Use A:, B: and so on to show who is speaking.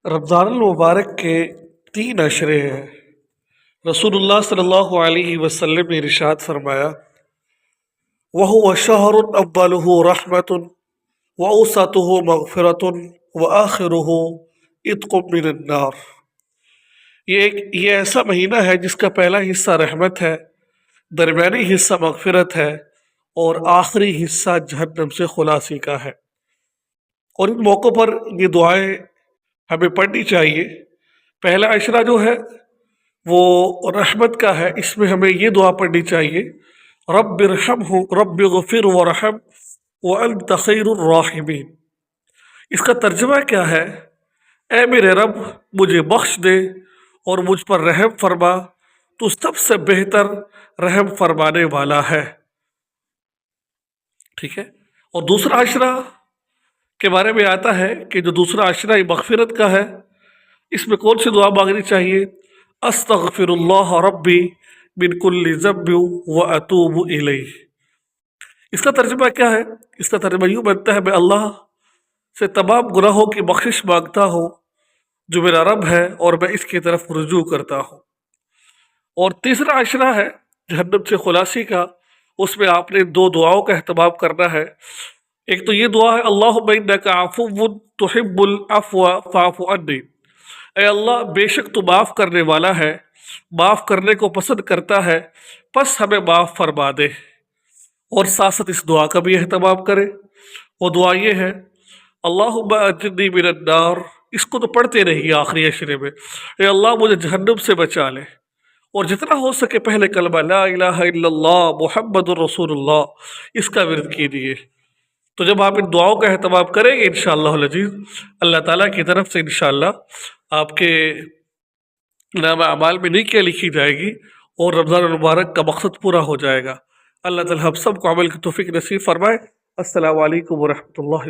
A: رمضان المبارک کے 3 عشرے ہیں۔ رسول اللہ صلی اللہ علیہ وسلم نے ارشاد فرمایا، وَهُوَ شَهْرٌ أَوَّلُهُ رَحْمَةٌ وَأَوْسَطُهُ مَغْفِرَةٌ وَآخِرُهُ عِتْقٌ مِّنَ النَّارِ۔ یہ ایسا مہینہ ہے جس کا پہلا حصہ رحمت ہے، درمیانی حصہ مغفرت ہے اور آخری حصہ جہنم سے خلاصی کا ہے۔ اور ان موقعوں پر یہ دعائیں ہمیں پڑھنی چاہیے۔ پہلا عشرہ جو ہے وہ رحمت کا ہے، اس میں ہمیں یہ دعا پڑھنی چاہیے، رب ارحمہ رب اغفر ورحم وانت خیر الراحمین۔ اس کا ترجمہ کیا ہے؟ اے میرے رب مجھے بخش دے اور مجھ پر رحم فرما، تو سب سے بہتر رحم فرمانے والا ہے۔ ٹھیک ہے۔ اور دوسرا عشرہ کے بارے میں آتا ہے کہ جو دوسرا عشرہ مغفرت کا ہے، اس میں کون سی دعا مانگنی چاہیے؟ استغفر اللہ ربی من کل ذنب واتوب الیہ۔ اس کا ترجمہ کیا ہے؟ اس کا ترجمہ یوں بنتا ہے، میں اللہ سے تمام گناہوں کی بخشش مانگتا ہوں جو میرا رب ہے، اور میں اس کی طرف رجوع کرتا ہوں۔ اور تیسرا عشرہ ہے جہنم سے خلاصی کا، اس میں آپ نے 2 دعاؤں کا اہتمام کرنا ہے۔ ایک تو یہ دعا ہے، اللہم انک عفو تحب العفو فاعف عنی۔ اے اللہ بے شک تو معاف کرنے والا ہے، معاف کرنے کو پسند کرتا ہے، پس ہمیں معاف فرما دے۔ اور ساتھ ساتھ اس دعا کا بھی اہتمام کرے۔ وہ دعا یہ ہے، اللہم اجرنی من النار۔ اس کو تو پڑھتے رہیے آخری عشرے میں، اے اللہ مجھے جہنم سے بچا لے۔ اور جتنا ہو سکے پہلے کلمہ لا الہ الا اللہ محمد الرسول اللہ، اس کا ورد کیجیے۔ تو جب آپ ان دعاؤں کا اہتمام کریں گے انشاءاللہ العزیز، اللہ تعالیٰ کی طرف سے انشاءاللہ آپ کے نام اعمال میں نیکیاں لکھی جائے گی اور رمضان المبارک کا مقصد پورا ہو جائے گا۔ اللہ تعالیٰ ہم سب کو عمل کی توفیق نصیب فرمائے۔ السلام علیکم ورحمۃ اللہ۔